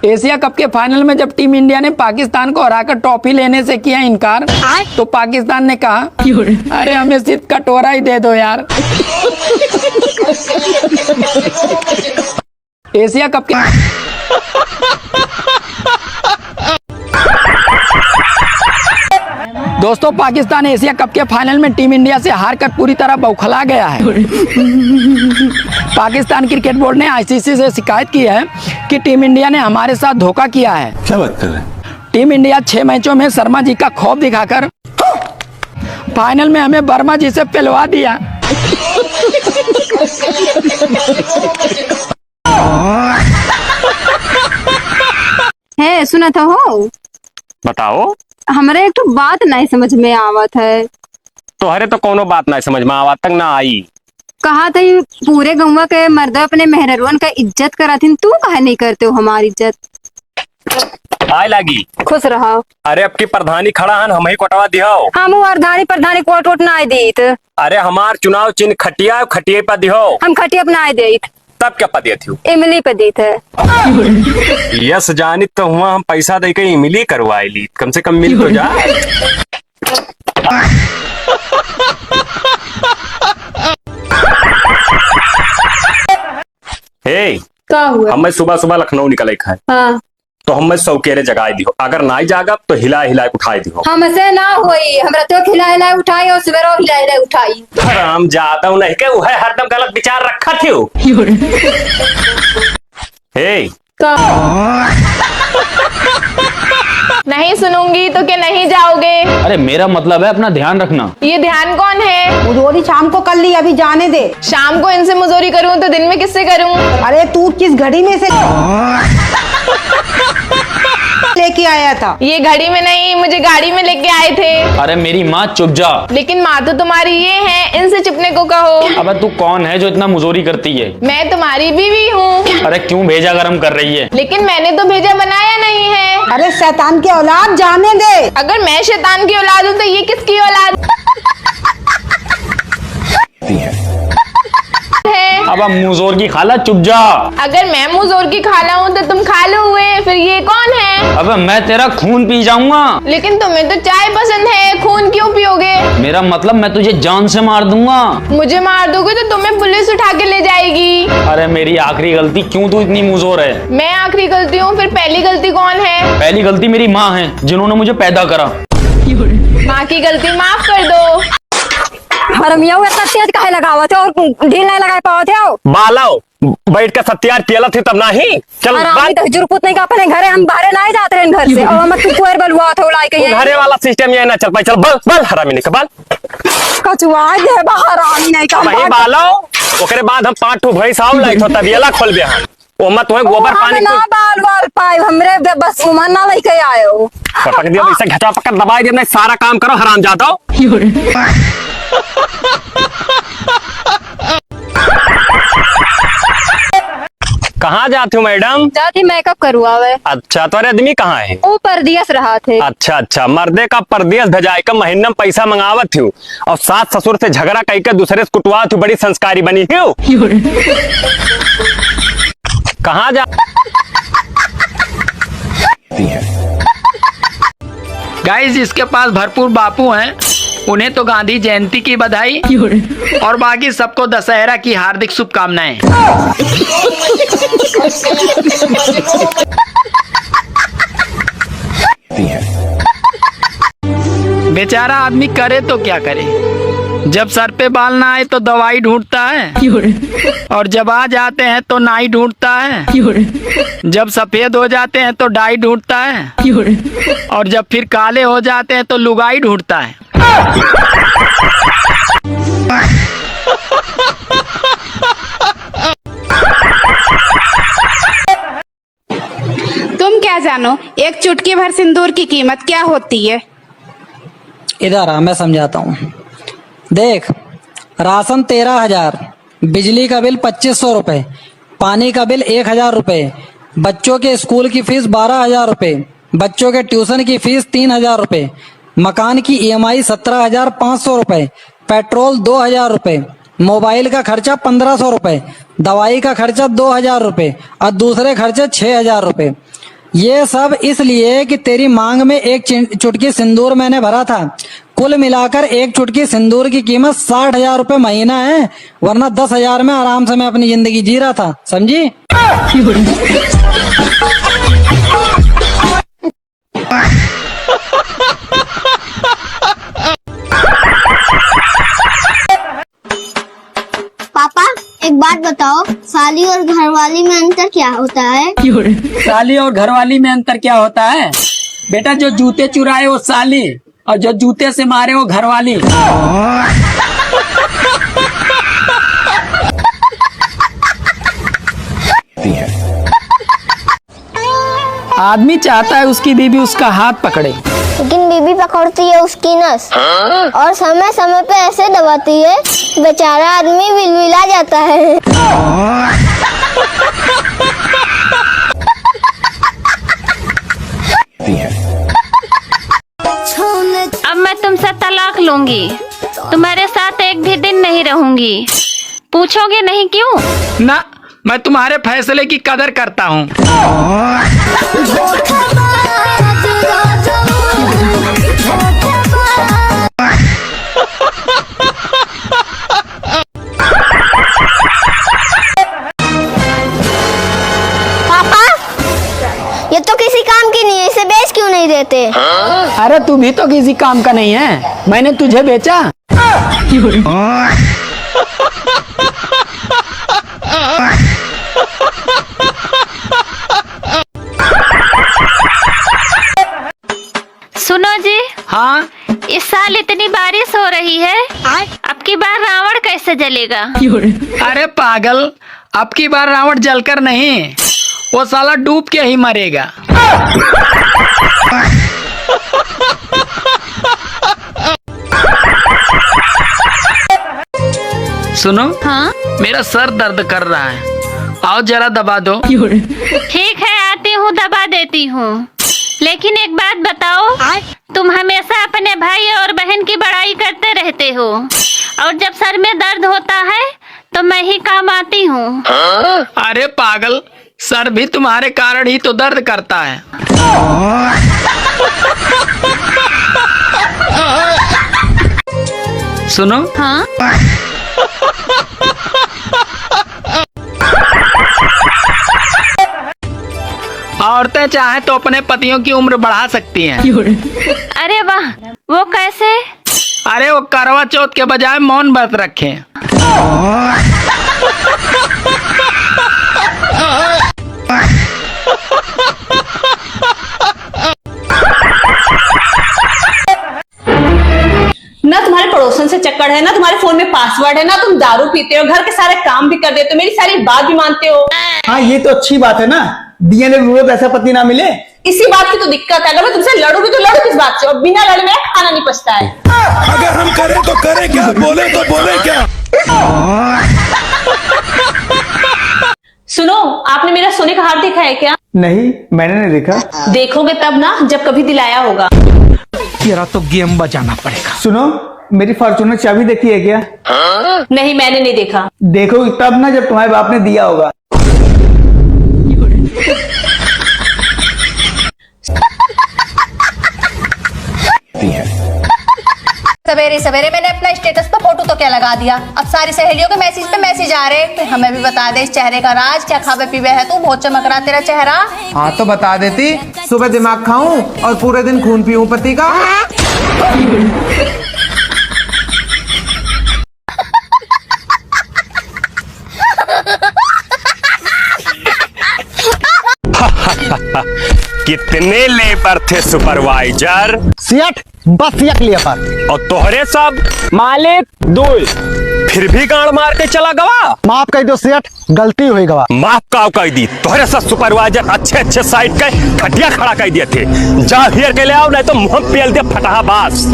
Asia cup के final में जब टीम इंडिया ने पाकिस्तान को हराकर ट्रॉफी लेने से किया इनकार, तो पाकिस्तान ने कहा अरे हमें सिर्फ कटोरा ही दे दो यार। एशिया कप के दोस्तों, पाकिस्तान एशिया कप के फाइनल में टीम इंडिया से हारकर पूरी तरह बौखला गया है। पाकिस्तान क्रिकेट बोर्ड ने आईसीसी से शिकायत की है कि टीम इंडिया ने हमारे साथ धोखा किया है। क्या बात कर रहे हैं? टीम इंडिया 6 मैचों में शर्मा जी का खौफ दिखाकर फाइनल में हमें वर्मा जी से पिलवा दिया। है सुना था हो, बताओ। हमारे एक तो बात नहीं समझ में आवत है। तोहरे तो कोनो बात नहीं समझ में आवत तक ना आई। कहा था ये पूरे गौवा के मर्द अपने मेहरवन का इज्जत कराथिन, तू काहे नहीं करते हो हमारी इज्जत? आय लागी खुश रहो। अरे अब की प्रधानी खड़ा हन, हम ही कोटवा दिहो। हम प्रधानी कोट वोट ना दीत। अरे हमार चुनाव चिन्ह खटिया खटिए पर दिहो। हम खटिया अपना देत। तब क्या पदे थी? इमली पे दीत है। यस जानी तो हुआ हम पैसा दे के इमली करवाई ली, कम से कम मिल तो जा। हे का हुआ? हम सुबह सुबह लखनऊ निकले है। हाँ। तो हम सौकेरे जगाए दिहो, अगर ना जागब तो हिला उठाई दिहो। हमसे ना होई, हमरा तो खिला उठाई और सवेरो हिला उठाई। हम जाता हूँ नहीं के वह हरदम गलत विचार रखा थियो। हे नहीं सुनूंगी तो क्या नहीं जाओगे? अरे मेरा मतलब है अपना ध्यान रखना। ये ध्यान कौन है? मुजोरी शाम को कर ली, अभी जाने दे। शाम को इनसे मुजोरी करूं तो दिन में किससे करूं? अरे तू किस घड़ी में से लेके आया था? ये घड़ी में नहीं, मुझे गाड़ी में लेके आए थे। अरे मेरी माँ चुप जा। लेकिन माँ तो तुम्हारी ये है, इनसे चुपने को कहो। अबे तू कौन है जो इतना मुजोरी करती है? मैं तुम्हारी बीवी हूँ। अरे क्यों भेजा गरम कर रही है? लेकिन मैंने तो भेजा बनाया नहीं है। अरे शैतान के औलाद, जाने दे। अगर मैं शैतान की औलाद हूँ तो ये किसकी औलाद है? अब मुजोर की खाला चुप जा। अगर मैं मुजोर की खाला हूँ तो तुम खालू हुए, फिर ये कौन है? अबे मैं तेरा खून पी जाऊंगा। लेकिन तुम्हें तो चाय पसंद है, खून क्यों पियोगे? मेरा मतलब मैं तुझे जान से मार दूंगा। मुझे मार दोगे तो तुम्हें पुलिस उठा के ले जाएगी। अरे मेरी आखिरी गलती, क्यों तू इतनी मुजोर है? मैं आखिरी गलती हूँ, फिर पहली गलती कौन है? पहली गलती मेरी माँ है, जिन्होंने मुझे पैदा करा। माँ की गलती माफ कर दो। हरमिया इतना तेज काहे लगावत है और ढील नहीं लगा पावत है? बालाओ बैठ कर सत्यार पियला थी तब नहीं चल आराम तो जुरपुत नहीं का अपने घरे, हम बाहर नहीं जाते हैं घर से। और हम तू कोर बलवा थे लाई के घरे वाला सिस्टम ये ना चल पाई। चल बल बल हरामी नहीं कबाल कचुआ दे बाहर आनी नहीं का वही बालाओ। ओकरे बाद हम 5 ठो भैंस आउ लाइक हो तब येला खोल बे हम ओ मत होए गोबर पानी ना बाल बाल पाई हमरे बस उमर ना लेके आयो। पटक दिया वैसे घटा पकड़ दबाई दिया, सारा काम करो हराम जाता। कहाँ जाती हूँ मैडम? जाती मेकअप करवावे। अच्छा तो आदमी कहाँ है? वो परदेस रहा थे। अच्छा मर्दे का परदेस भजाए का महीना में पैसा मंगावत हूँ और सास ससुर से झगड़ा करके दूसरे से कुटवात हूँ, बड़ी संस्कारी बनी हूँ। कहाँ जा? गाइस, जिसके पास भरपूर बापू हैं उन्हें तो गांधी जयंती की बधाई और बाकी सबको दशहरा की हार्दिक शुभकामनाएं। बेचारा आदमी करे तो क्या करे, जब सर पे बाल ना आए तो दवाई ढूंढता है और जब आ जाते हैं तो नाई ढूंढता है, जब सफेद हो जाते हैं तो डाई ढूंढता है और जब फिर काले हो जाते हैं तो लुगाई ढूंढता है। तुम क्या जानो एक चुटकी भर सिंदूर की कीमत क्या होती है? इधर आ, मैं समझाता हूँ। देख, राशन 13,000, बिजली का बिल 2,500 रुपए, पानी का बिल 1,000 रुपए, बच्चों के स्कूल की फीस 12,000 रुपए, बच्चों के ट्यूशन की फीस 3,000 रुपए, मकान की EMI 17,500 रुपए, पेट्रोल 2,000 रुपए, मोबाइल का खर्चा 1500 रुपए, दवाई का खर्चा 2000 रुपए और दूसरे खर्चे 6000 रुपए। ये सब इसलिए कि तेरी मांग में एक चुटकी सिंदूर मैंने भरा था। कुल मिलाकर एक चुटकी सिंदूर की कीमत 60,000 रुपए महीना है, वरना 10,000 में आराम से मैं अपनी जिंदगी जी रहा था, समझी? पापा एक बात बताओ, साली और घरवाली में अंतर क्या होता है? साली और घरवाली में अंतर क्या होता है? बेटा, जो जूते चुराए वो साली और जो जूते से मारे वो घरवाली। आदमी चाहता है उसकी बीवी उसका हाथ पकड़े, लेकिन बीबी पकड़ती है उसकी नस और समय समय पे ऐसे दबाती है, बेचारा आदमी विलविला जाता है। अब मैं तुमसे तलाक लूंगी, तुम्हारे साथ एक भी दिन नहीं रहूंगी। पूछोगे नहीं क्यों? ना, मैं तुम्हारे फैसले की कदर करता हूँ। पापा ये तो किसी काम की नहीं है, इसे बेच क्यों नहीं देते? अरे तू भी तो किसी काम का नहीं है, मैंने तुझे बेचा। सुनो जी। हाँ, इस साल इतनी बारिश हो रही है, अब की बार रावण कैसे जलेगा? अरे पागल, अब की बार रावण जलकर नहीं, वो साला डूब के ही मरेगा। सुनो, हाँ मेरा सर दर्द कर रहा है, आओ जरा दबा दो। ठीक है, आती हूँ, दबा देती हूँ। लेकिन एक बात बताओ, तुम हमेशा अपने भाई और बहन की बड़ाई करते रहते हो, और जब सर में दर्द होता है तो मैं ही काम आती हूँ। अरे पागल, सर भी तुम्हारे कारण ही तो दर्द करता है। सुनो, हाँ औरतें चाहे तो अपने पतियों की उम्र बढ़ा सकती हैं। अरे वाह, वो कैसे? अरे वो करवा चौथ के बजाय मौन व्रत रखें। ना तुम्हारे पड़ोसन से चक्कर है, ना तुम्हारे फोन में पासवर्ड है, ना तुम दारू पीते हो, घर के सारे काम भी कर देते हो, मेरी सारी बात भी मानते हो। हाँ, ये तो अच्छी बात है ना, डीएनए विरोध ऐसा पति ना मिले। इसी बात की तो दिक्कत है ना, मैं तुमसे लड़ू भी तो लड़ू किस बात से, और बिना लड़े मेरा खाना नहीं पचता है। अगर हम करें तो करें क्या, बोले तो बोले क्या। सुनो, आपने मेरा सोने का हार देखा है क्या? नहीं, मैंने नहीं देखा। देखोगे तब ना, जब कभी दिलाया होगा। तेरा तो गेम बजाना पड़ेगा। सुनो, मेरी फॉर्च्यूनर चाबी देखी है क्या? नहीं, मैंने नहीं देखा। देखोगी तब ना, जब तुम्हारे बाप ने दिया होगा। सवेरे सवेरे मैंने अपना स्टेटस पर फोटो तो क्या लगा दिया, अब सारी सहेलियों के मैसेज पे मैसेज आ रहे हैं। हमें भी बता दे इस चेहरे का राज, क्या खावे पीवे है तू, बहुत चमक रहा तेरा चेहरा। हाँ तो बता देती, सुबह दिमाग खाऊं और पूरे दिन खून पीऊं पति का। कितने लेबर थे सुपरवाइजर? सियट, बस सियट लिया पर। और तोहरे सब मालिक दो, फिर भी गाड़ मार के चला गवा। माफ कर दो सियट, गलती हुई गवा। माफ का कर दी, तोहरे सब सुपरवाइजर अच्छे अच्छे साइड के खटिया खड़ा कर दिए थे। जा हियर के ले आओ, नहीं तो मुंह पेल दे फटाहा बास।